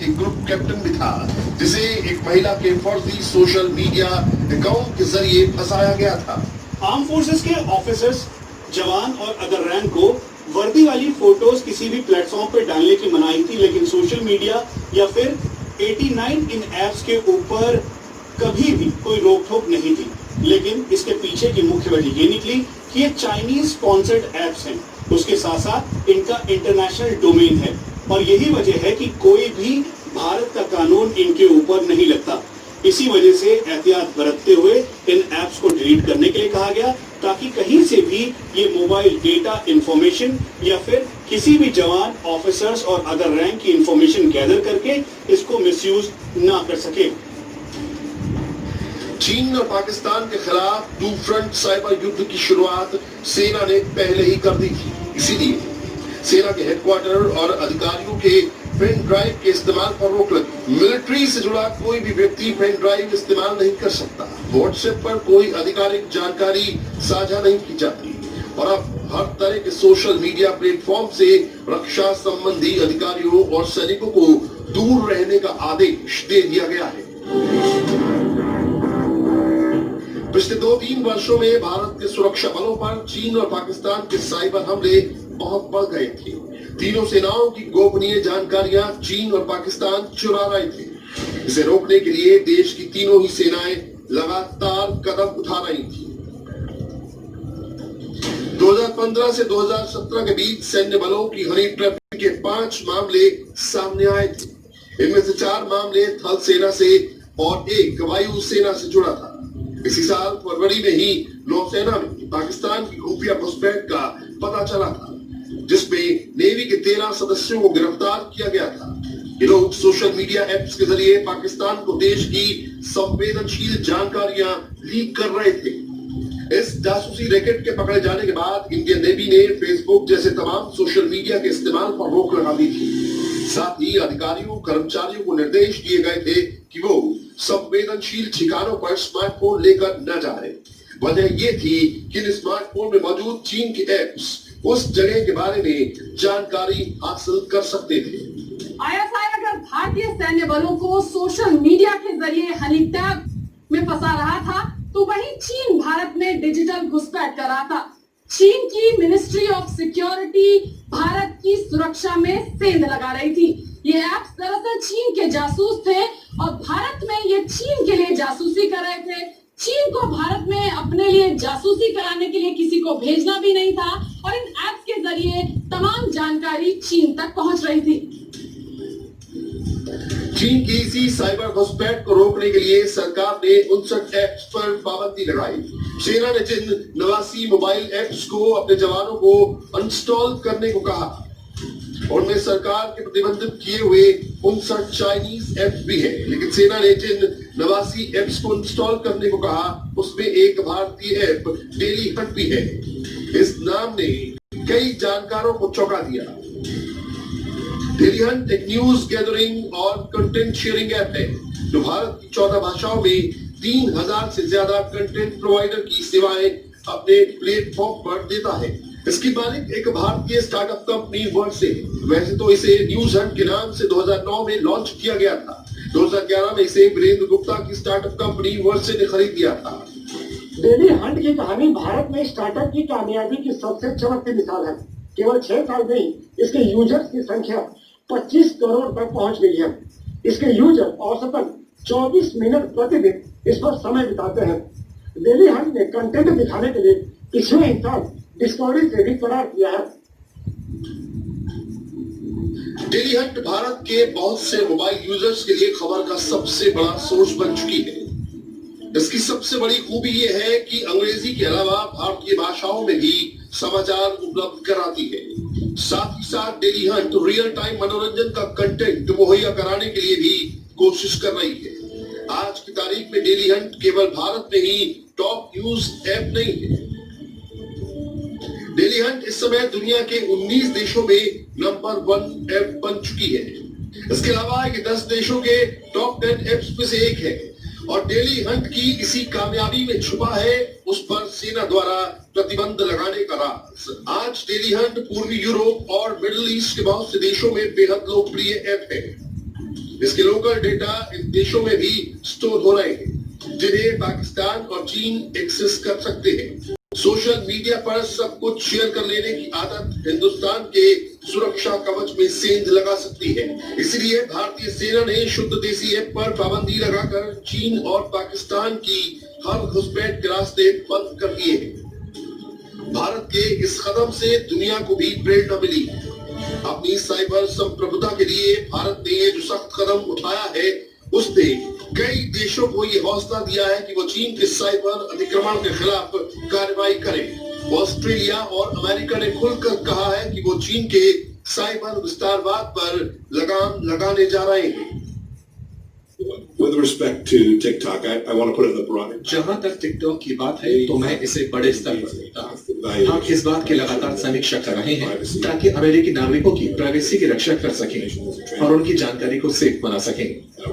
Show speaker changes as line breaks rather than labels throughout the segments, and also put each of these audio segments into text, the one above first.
एक group captain भी था जिसे एक महिला के फर्जी सोशल मीडिया अकाउंट के जरिए फंसाया गया था।
आर्म फोर्सेस के ऑफिसर्स, जवान और अदर रैंक को वर्दी वाली फोटोज किसी भी प्लेटफॉर्म पर डालने की मनाही थी, लेकिन सोशल मीडिया या फिर 89 इन एप्स के ऊपर कभी भी कोई रोक टोक नहीं थी। लेकिन इसके पीछे की मुख्य वजह ये निकली कि ये चाइनीज स्पॉन्सर्ड एप्स हैं, उसके साथ साथ इनका इंटरनेशनल डोमेन है और यही वजह है कि कोई भी भारत का कानून इनके ऊपर नहीं लगता। इसी वजह से एहतियात बरतते हुए इन एप्स को डिलीट करने के लिए कहा गया, ताकि कहीं से भी ये मोबाइल डेटा इंफॉर्मेशन या फिर किसी भी जवान, ऑफिसर्स और अदर रैंक की इंफॉर्मेशन गैदर करके इसको मिसयूज ना कर सके।
चीन और पाकिस्तान के खिलाफ टू फ्रंट साइबर युद्ध की शुरुआत सेना ने पहले ही कर दी थी। इसीलिए सेना के हेडक्वार्टर और अधिकारियों के पेन ड्राइव के इस्तेमाल पर रोक लगी। मिलिट्री से जुड़ा कोई भी व्यक्ति पेन ड्राइव इस्तेमाल नहीं कर सकता। व्हाट्सएप पर कोई आधिकारिक जानकारी साझा नहीं की जाती और अब हर तरह के सोशल मीडिया प्लेटफॉर्म से रक्षा संबंधी अधिकारियों और सैनिकों को दूर रहने का आदेश दे दिया गया है। पिछले 2-3 वर्षों में भारत के सुरक्षा बलों पर चीन और पाकिस्तान के साइबर हमले बहुत बढ़ गए थे। तीनों सेनाओं की गोपनीय जानकारियां चीन और पाकिस्तान चुरा रहे थे। इसे रोकने के लिए देश की तीनों ही सेनाएं लगातार कदम उठा रही थी। 2015 से 2017 के बीच सैन्य बलों की हनी ट्रैपिंग के 5 मामले सामने आए थे। इनमें से 4 मामले थल सेना से और 1 वायु सेना से जुड़ा था। इसी साल फरवरी में ही नौसेना में पाकिस्तान की खुफिया घुसपैठ का पता चला था, जिसमें नेवी के 13 सदस्यों को गिरफ्तार किया गया था। ये लोग सोशल मीडिया एप्स के जरिए पाकिस्तान को देश की संवेदनशील जानकारियां लीक कर रहे थे। इस जासूसी रैकेट के पकड़े जाने के बाद इंडियन नेवी ने फेसबुक जैसे तमाम सोशल मीडिया के इस्तेमाल पर रोक लगा दी थी। साथ ही अधिकारियों, कर्मचारियों को निर्देश दिए गए थे कि वो संवेदनशील ठिकानों पर स्मार्टफोन लेकर न जाए। वजह ये थी कि इन स्मार्टफोन में मौजूद चीन के एप्स उस जगह के बारे में जानकारी हासिल कर सकते थे।
आईएसआई अगर भारतीय सैन्य बलों को सोशल मीडिया के जरिए हनी ट्रैप में फंसा रहा था, तो वहीं चीन भारत में डिजिटल घुसपैठ कर रहा था। चीन की मिनिस्ट्री ऑफ सिक्योरिटी भारत की सुरक्षा में सेंध लगा रही थी। ये ऐप्स दरअसल चीन के जासूस थे और भारत में ये चीन के लिए जासूसी कर रहे थे। चीन को भारत में अपने लिए जासूसी कराने के लिए किसी को भेजना भी नहीं था और इन ऐप्स के जरिए तमाम जानकारी चीन तक पहुंच रही थी।
चीन की इसी साइबर घुसपैठ को रोकने के लिए सरकार ने 59 ऐप्स पर पाबंदी लगाई। सेना ने जिन 89 मोबाइल ऐप्स को अपने जवानों को अनस्टॉल करने को कहा, उनमें सरकार के प्रतिबंधित किए हुए 59 चाइनीज ऐप्स भी हैं। लेकिन सेना ने जिन 89 ऐप्स को इंस्टॉल करने को कहा, उसमें एक भारतीय ऐप डेली हंट भी है। इस नाम ने कई जानकारों को चौंका दिया। डेली हंट एक न्यूज गैदरिंग और कंटेंट शेयरिंग ऐप है जो भारत की 14 भाषाओं में 3000 से ज्यादा कंटेंट प्रोवाइडर की सेवाएं अपने प्लेटफॉर्म पर देता है। इसकी मालिक एक भारतीय स्टार्टअप कंपनी वर्ड से। वैसे तो इसे न्यूज हंट के नाम से 2009 में लॉन्च किया गया था। 2011 में इसे वीरेंद्र गुप्ता की स्टार्टअप कंपनी वर्ड से ने खरीद लिया था।
डेली हंट की कहानी भारत में स्टार्टअप की कामयाबी की सबसे चमकती मिसाल है। केवल 6 साल में ही इसके यूजर्स की संख्या 25 करोड़ तक पहुंच गई है। इसके यूजर औसतन 24 मिनट प्रतिदिन इस पर समय बिताते हैं। डेली हंट ने कंटेंट दिखाने के लिए पिछले ही साल डिस्कवरी से भी करार किया है।
डेली हंट भारत के बहुत से मोबाइल यूजर्स के लिए खबर का सबसे बड़ा सोर्स बन चुकी है। इसकी सबसे बड़ी खूबी यह है कि अंग्रेजी के अलावा भारतीय भाषाओं में भी समाचार उपलब्ध कराती है। साथ ही साथ डेली हंट रियल टाइम मनोरंजन का कंटेंट मुहैया कराने के लिए भी कोशिश कर रही है। आज की तारीख में डेली हंट केवल भारत में ही टॉप न्यूज ऐप नहीं है। डेली हंट इस समय दुनिया के 19 देशों में नंबर 1 ऐप बन चुकी है। इसके अलावा ये 10 देशों के टॉप 10 ऐप्स में से एक है और डेली हंट की इसी कामयाबी में छुपा है उस पर सेना द्वारा प्रतिबंध लगाने का राज। आज डेली हंट पूर्वी यूरोप और मिडिल ईस्ट के बहुत से देशों में बेहद लोकप्रिय ऐप है। इसके लोकल डेटा इन देशों में भी स्टोर हो रहे हैं, जिन्हें पाकिस्तान और चीन एक्सेस कर सकते हैं। सोशल मीडिया पर सब कुछ शेयर कर लेने की आदत हिंदुस्तान के सुरक्षा कवच में सेंध लगा सकती है। इसलिए भारतीय सेना ने शुद्ध देसी ऐप पर पाबंदी लगाकर चीन और पाकिस्तान की हर घुसपैठ के रास्ते बंद कर दिए हैं। भारत के इस कदम से दुनिया को भी प्रेरणा मिली है। अपनी साइबर संप्रभुता के लिए भारत ने ये जो सख्त कदम उठाया है, उसने कई देशों को ये हौसला दिया है कि वो चीन के साइबर अतिक्रमण के खिलाफ कार्रवाई करें। ऑस्ट्रेलिया और अमेरिका ने खुलकर कहा है कि वो चीन के साइबर विस्तारवाद पर लगाम लगाने जा रहे हैं।
With respect to TikTok, I want to put it in the broader.
जहाँ तक टिकटॉक की बात है तो मैं इसे बड़े स्तर पर देखता हूँ। हम इस बात की लगातार समीक्षा कर रहे हैं ताकि अमेरिकी नागरिकों की प्राइवेसी की रक्षा कर सकें और उनकी जानकारी को सेफ बना सकें।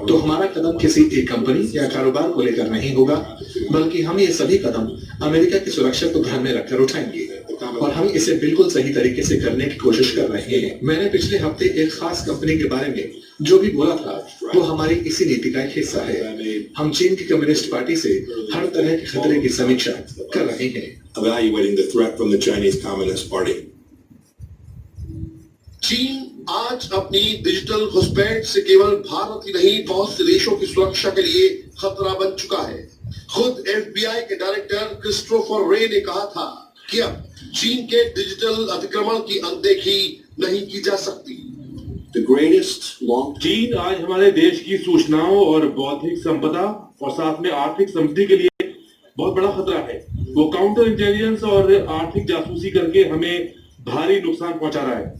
तो हमारा कदम किसी एक कंपनी या कारोबार को लेकर नहीं होगा, बल्कि हम ये सभी कदम अमेरिका की सुरक्षा को ध्यान में रखकर उठाएंगे और हम इसे बिल्कुल सही तरीके से करने की कोशिश कर रहे हैं। मैंने पिछले हफ्ते एक खास कंपनी के बारे में जो भी बोला था वो हमारी इसी नीति का एक हिस्सा है। हम चीन की कम्युनिस्ट पार्टी से हर तरह के खतरे की समीक्षा कर रहे हैं।
Evaluating the threat from the Chinese Communist Party.
चीन आज अपनी डिजिटल घुसपैठ से केवल भारत ही नहीं, बहुत से देशों की सुरक्षा के लिए खतरा बन चुका है। खुद FBI के डायरेक्टर क्रिस्टोफर रे ने कहा था कि अब चीन के डिजिटल अतिक्रमण की अनदेखी नहीं की जा सकती।
चीन आज हमारे देश की सूचनाओं और बौद्धिक संपदा और साथ में आर्थिक समृद्धि के लिए बहुत बड़ा खतरा है। वो काउंटर इंटेलिजेंस और आर्थिक जासूसी करके हमें भारी नुकसान पहुंचा रहा है।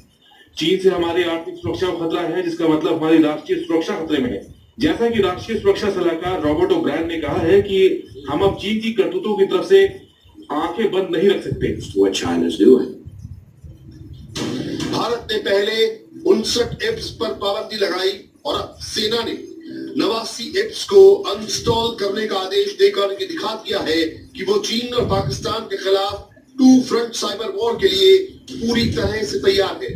चीन से हमारी आर्थिक सुरक्षा को खतरा है, जिसका मतलब हमारी राष्ट्रीय सुरक्षा खतरे में है। जैसा कि राष्ट्रीय सुरक्षा सलाहकार रॉबर्ट ओब्रायन ने कहा है कि हम अब चीन की करतूतों की तरफ से आंखें बंद नहीं रख सकते।
भारत ने पहले 59 एप्स पर पाबंदी लगाई और अब सेना ने 89 एप्स को अनइंस्टॉल करने का आदेश देकर ये दिखा दिया है कि वो चीन और पाकिस्तान के खिलाफ टू फ्रंट साइबर वॉर के लिए पूरी तरह से तैयार है।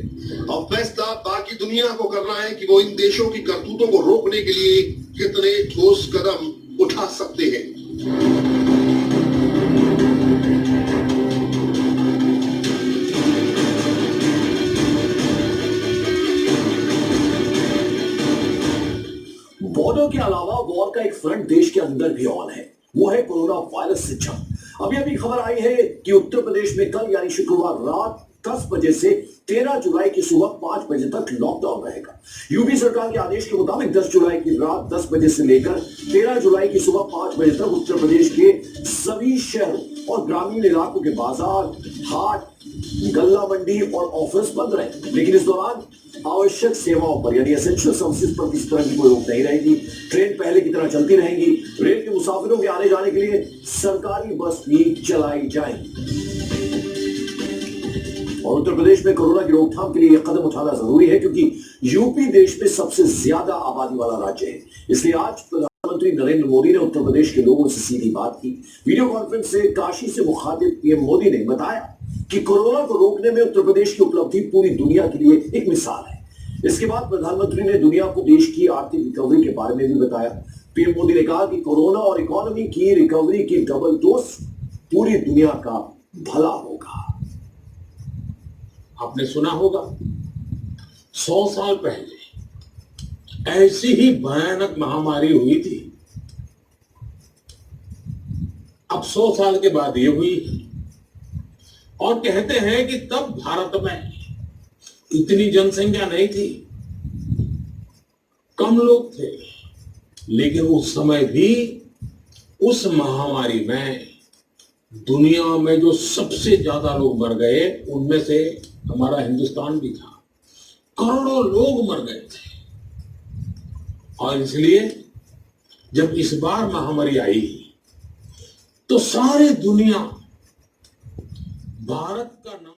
अब फैसला बाकी दुनिया को करना है कि वो इन देशों की करतूतों को रोकने के लिए कितने ठोस कदम उठा सकते हैं।
बॉर्डर के अलावा वॉर का एक फ्रंट देश के अंदर भी ऑन है, वो है कोरोना वायरस से जंग। अभी खबर आई है कि उत्तर प्रदेश में कल यानी शुक्रवार रात 10 बजे से 13 जुलाई की सुबह 5 बजे तक लॉकडाउन रहेगा। यूपी सरकार के आदेश के मुताबिक 10 जुलाई की रात 10 बजे से लेकर 13 जुलाई की सुबह 5 बजे तक उत्तर प्रदेश के सभी शहरों और ग्रामीण इलाकों के बाजार, हाट, गल्ला मंडी और ऑफिस बंद रहे। लेकिन इस दौरान आवश्यक सेवाओं पर यानी एसेंशियल सर्विसेज पर किसी तरह की कोई रोक नहीं रहेगी। ट्रेन पहले की तरह चलती रहेंगी। रेल के मुसाफिरों के आने जाने के लिए सरकारी बस भी चलाई जाएंगी। और उत्तर प्रदेश में कोरोना की रोकथाम के लिए यह कदम उठाना जरूरी है, क्योंकि यूपी देश में सबसे ज्यादा आबादी वाला राज्य है। इसलिए आज प्रधानमंत्री नरेंद्र मोदी ने उत्तर प्रदेश के लोगों से सीधी बात की। वीडियो कॉन्फ्रेंस से काशी से मुखातिब पीएम मोदी ने बताया कि कोरोना को रोकने में उत्तर प्रदेश की उपलब्धि पूरी दुनिया के लिए एक मिसाल है। इसके बाद प्रधानमंत्री ने दुनिया को देश की आर्थिक रिकवरी के बारे में भी बताया। पीएम मोदी ने कहा कि कोरोना और इकोनॉमी की रिकवरी की डबल डोज पूरी दुनिया का भला होगा।
आपने सुना होगा 100 साल पहले ऐसी ही भयानक महामारी हुई थी। अब 100 साल के बाद ये हुई और कहते हैं कि तब भारत में इतनी जनसंख्या नहीं थी, कम लोग थे, लेकिन उस समय भी उस महामारी में दुनिया में जो सबसे ज्यादा लोग मर गए उनमें से हमारा हिंदुस्तान भी था। करोड़ों लोग मर गए थे। और इसलिए जब इस बार महामारी आई तो सारी दुनिया भारत का नाम